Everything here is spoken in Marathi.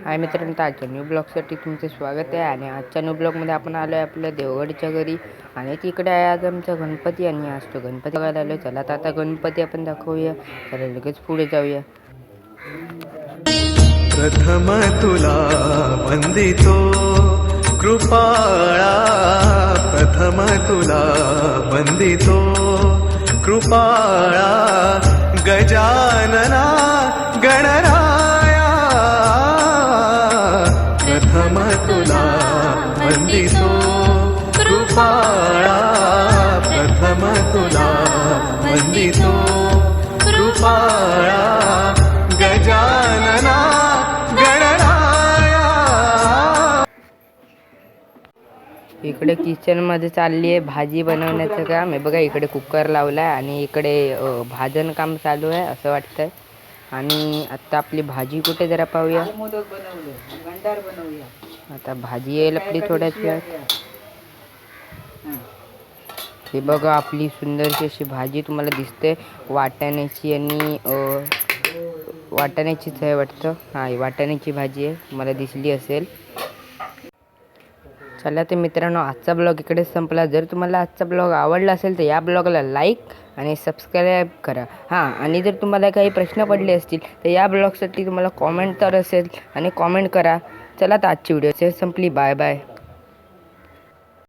हाय मित्रांनो, आजच्या न्यू ब्लॉगसाठी तुमचं स्वागत आहे. आणि आजच्या न्यू ब्लॉगमध्ये आपण आलो आहे आपल्या देवगडच्या घरी. आणि तिकडे आहे आज आमचा गणपती. आणि आज तो गणपती बघायला आलो. चला तर आता गणपती आपण दाखवूया. चला लगेच पुढे जाऊया. प्रथम तुला वंदितो कृपाळा, प्रथम तुला वंदितो कृपाळा, गजानना गणराया. प्रथम तुला वंदितो कृपाळा, प्रथम तुला वंदितो कृपाळा, गजानना गणराया. इकडे किचनमध्ये चालली आहे भाजी बनवण्याचं काम. आहे बघा, इकडे कुकर लावला आहे आणि इकडे भाजन काम चालू आहे असं वाटतंय. आणि आता आपली भाजी कुठे जरा पाहूया. आता भाजी येईल आपली थोड्याच वेळात. हे बघा, आपली सुंदरशी अशी भाजी तुम्हाला दिसते. वाटाण्याची आणि वाटाण्याचीच आहे वाटतं. हा, वाटाण्याची भाजी आहे, मला दिसली असेल. चला तर मित्रांनो, आजचा ब्लॉग इकडेच संपला. जर तुम्हाला आजचा ब्लॉग आवडला असेल तर या ब्लॉगला लाईक आणि सबस्क्राईब करा. हां, आणि जर तुम्हाला काही प्रश्न पडले असतील तर या ब्लॉगसाठी तुम्हाला कॉमेंट तर असेल आणि कॉमेंट करा. चला तर आजची व्हिडिओ संपली. Bye bye.